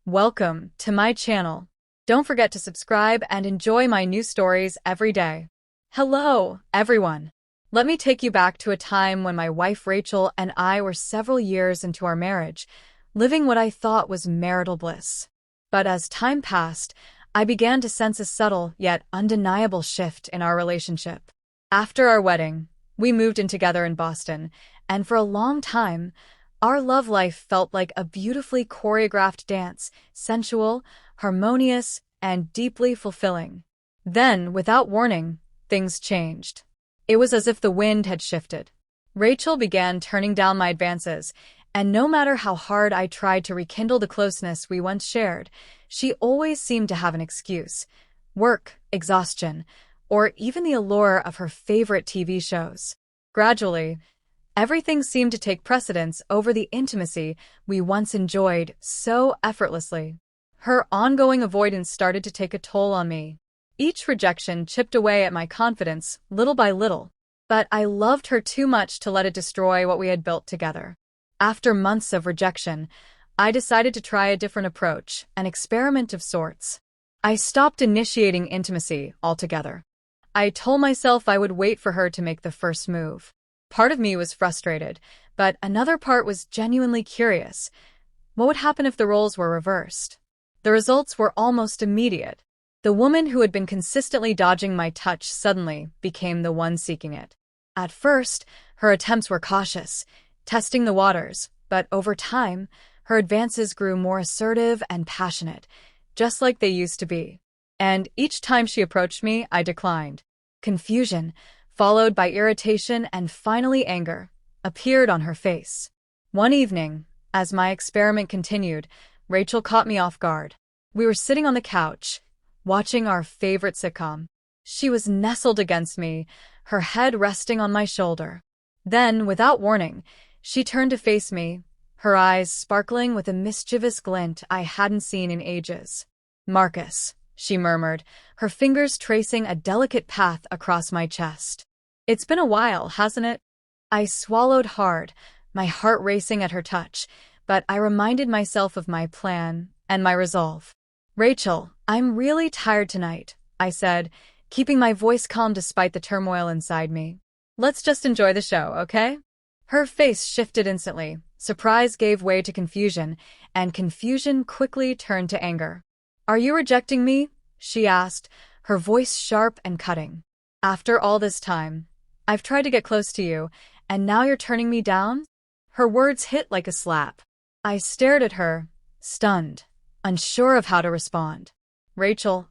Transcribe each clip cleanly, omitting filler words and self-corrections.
Welcome to my channel. Don't forget to subscribe and enjoy my new stories every day. Hello, everyone. Let me take you back to a time when my wife Rachel and I were several years into our marriage, living what I thought was marital bliss. But as time passed, I began to sense a subtle yet undeniable shift in our relationship. After our wedding, we moved in together in Boston, and for a long time, our love life felt like a beautifully choreographed dance, sensual, harmonious, and deeply fulfilling. Then, without warning, things changed. It was as if the wind had shifted. Rachel began turning down my advances, and no matter how hard I tried to rekindle the closeness we once shared, she always seemed to have an excuse: work, exhaustion, or even the allure of her favorite TV shows. Gradually, everything seemed to take precedence over the intimacy we once enjoyed so effortlessly. Her ongoing avoidance started to take a toll on me. Each rejection chipped away at my confidence, little by little, but I loved her too much to let it destroy what we had built together. After months of rejection, I decided to try a different approach, an experiment of sorts. I stopped initiating intimacy altogether. I told myself I would wait for her to make the first move. Part of me was frustrated, but another part was genuinely curious. What would happen if the roles were reversed? The results were almost immediate. The woman who had been consistently dodging my touch suddenly became the one seeking it. At first, her attempts were cautious, testing the waters, but over time, her advances grew more assertive and passionate, just like they used to be. And each time she approached me, I declined. Confusion, followed by irritation and finally anger, appeared on her face. One evening, as my experiment continued, Rachel caught me off guard. We were sitting on the couch, watching our favorite sitcom. She was nestled against me, her head resting on my shoulder. Then, without warning, she turned to face me, her eyes sparkling with a mischievous glint I hadn't seen in ages. "Marcus," she murmured, her fingers tracing a delicate path across my chest. "It's been a while, hasn't it?" I swallowed hard, my heart racing at her touch, but I reminded myself of my plan and my resolve. "Rachel, I'm really tired tonight," I said, keeping my voice calm despite the turmoil inside me. "Let's just enjoy the show, okay?" Her face shifted instantly. Surprise gave way to confusion, and confusion quickly turned to anger. "Are you rejecting me?" she asked, her voice sharp and cutting. "After all this time, I've tried to get close to you, and now you're turning me down?" Her words hit like a slap. I stared at her, stunned, unsure of how to respond. "Rachel,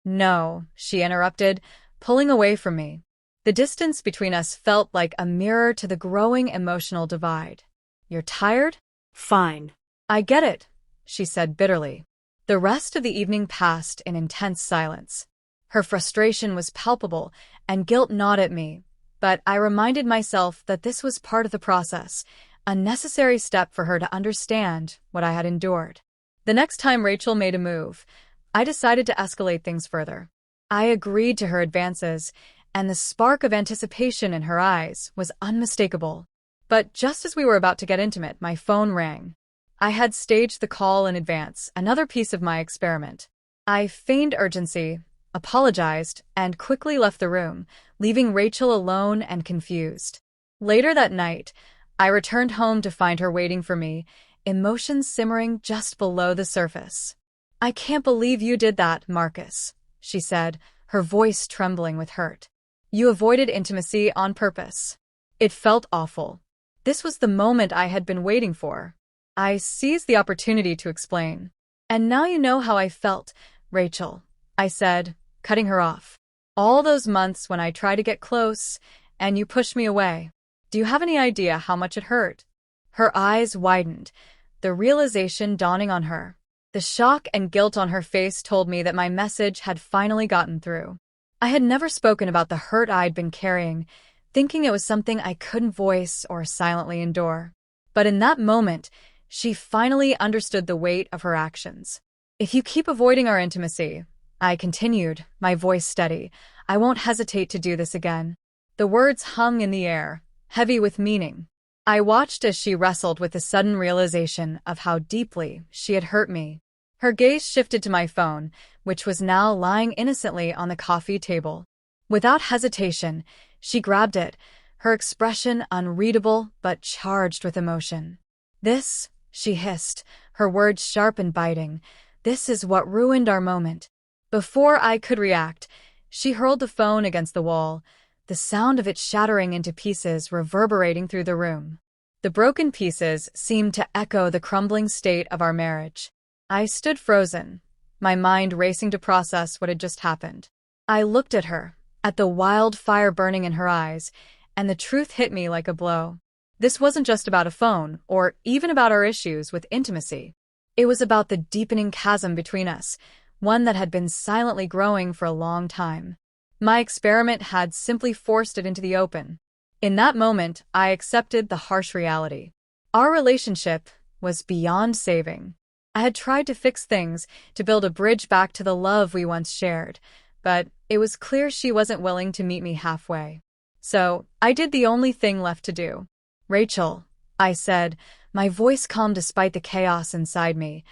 No," she interrupted, pulling away from me. The distance between us felt like a mirror to the growing emotional divide. "You're tired? Fine. I get it," she said bitterly. The rest of the evening passed in intense silence. Her frustration was palpable, and guilt gnawed at me, but I reminded myself that this was part of the process, a necessary step for her to understand what I had endured. The next time Rachel made a move, I decided to escalate things further. I agreed to her advances, and the spark of anticipation in her eyes was unmistakable. But just as we were about to get intimate, my phone rang. I had staged the call in advance, another piece of my experiment. I feigned urgency, apologized, and quickly left the room, leaving Rachel alone and confused. Later that night, I returned home to find her waiting for me, emotions simmering just below the surface. "I can't believe you did that, Marcus," she said, her voice trembling with hurt. "You avoided intimacy on purpose." It felt awful. This was the moment I had been waiting for. I seized the opportunity to explain. "And now you know how I felt, Rachel," I said, cutting her off. "All those months when I tried to get close, and you pushed me away. Do you have any idea how much it hurt?" Her eyes widened, the realization dawning on her. The shock and guilt on her face told me that my message had finally gotten through. I had never spoken about the hurt I'd been carrying, thinking it was something I couldn't voice or silently endure. But in that moment, she finally understood the weight of her actions. "If you keep avoiding our intimacy," I continued, my voice steady, "I won't hesitate to do this again." The words hung in the air, heavy with meaning. I watched as she wrestled with the sudden realization of how deeply she had hurt me. Her gaze shifted to my phone, which was now lying innocently on the coffee table. Without hesitation, she grabbed it, her expression unreadable but charged with emotion. "This," she hissed, her words sharp and biting, "this is what ruined our moment." Before I could react, she hurled the phone against the wall, the sound of it shattering into pieces reverberating through the room. The broken pieces seemed to echo the crumbling state of our marriage. I stood frozen, my mind racing to process what had just happened. I looked at her, at the wild fire burning in her eyes, and the truth hit me like a blow. This wasn't just about a phone, or even about our issues with intimacy. It was about the deepening chasm between us, one that had been silently growing for a long time. My experiment had simply forced it into the open. In that moment, I accepted the harsh reality. Our relationship was beyond saving. I had tried to fix things, to build a bridge back to the love we once shared, but it was clear she wasn't willing to meet me halfway. So, I did the only thing left to do. "Rachel," I said, my voice calm despite the chaos inside me,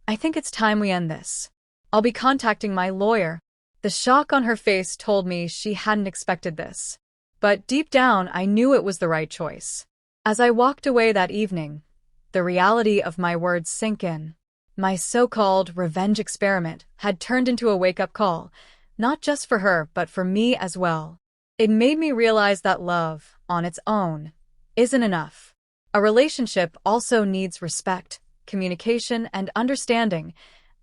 "I think it's time we end this. I'll be contacting my lawyer." The shock on her face told me she hadn't expected this. But deep down, I knew it was the right choice. As I walked away that evening, the reality of my words sank in. My so-called revenge experiment had turned into a wake-up call, not just for her, but for me as well. It made me realize that love, on its own, isn't enough. A relationship also needs respect, communication, and understanding,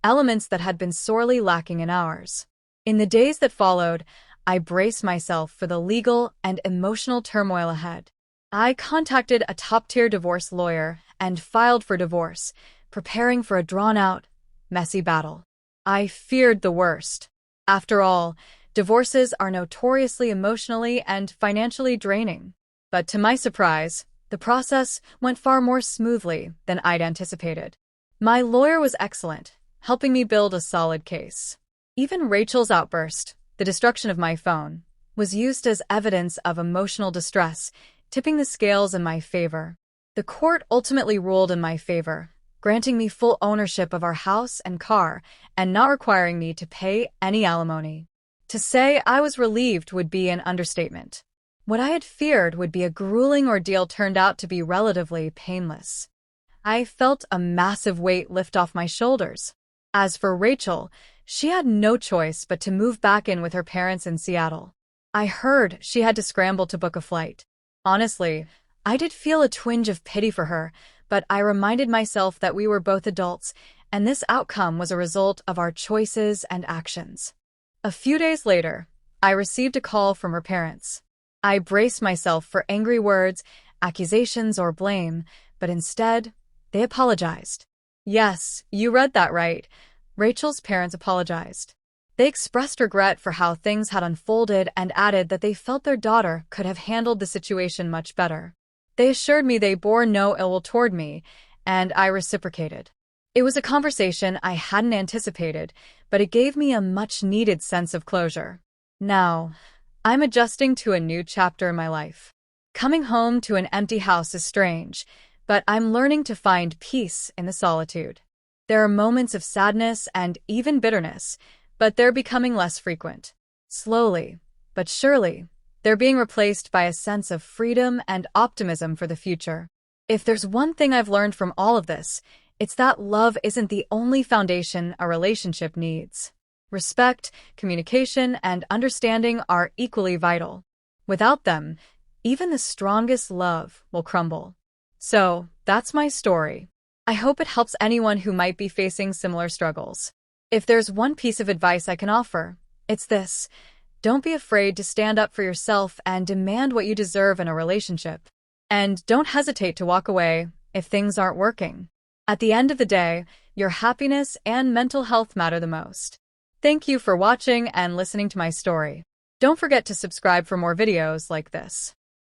elements that had been sorely lacking in ours. In the days that followed, I braced myself for the legal and emotional turmoil ahead. I contacted a top-tier divorce lawyer and filed for divorce, preparing for a drawn-out, messy battle. I feared the worst. After all, divorces are notoriously emotionally and financially draining. But to my surprise, the process went far more smoothly than I'd anticipated. My lawyer was excellent, helping me build a solid case. Even Rachel's outburst, the destruction of my phone, was used as evidence of emotional distress, tipping the scales in my favor. The court ultimately ruled in my favor, granting me full ownership of our house and car, and not requiring me to pay any alimony. To say I was relieved would be an understatement. What I had feared would be a grueling ordeal turned out to be relatively painless. I felt a massive weight lift off my shoulders. As for Rachel, she had no choice but to move back in with her parents in Seattle. I heard she had to scramble to book a flight. Honestly, I did feel a twinge of pity for her, but I reminded myself that we were both adults, and this outcome was a result of our choices and actions. A few days later, I received a call from her parents. I braced myself for angry words, accusations, or blame, but instead, they apologized. Yes, you read that right. Rachel's parents apologized. They expressed regret for how things had unfolded and added that they felt their daughter could have handled the situation much better. They assured me they bore no ill will toward me, and I reciprocated. It was a conversation I hadn't anticipated, but it gave me a much-needed sense of closure. Now, I'm adjusting to a new chapter in my life. Coming home to an empty house is strange, but I'm learning to find peace in the solitude. There are moments of sadness and even bitterness, but they're becoming less frequent. Slowly, but surely, they're being replaced by a sense of freedom and optimism for the future. If there's one thing I've learned from all of this, it's that love isn't the only foundation a relationship needs. Respect, communication, and understanding are equally vital. Without them, even the strongest love will crumble. So, that's my story. I hope it helps anyone who might be facing similar struggles. If there's one piece of advice I can offer, it's this. Don't be afraid to stand up for yourself and demand what you deserve in a relationship. And don't hesitate to walk away if things aren't working. At the end of the day, your happiness and mental health matter the most. Thank you for watching and listening to my story. Don't forget to subscribe for more videos like this.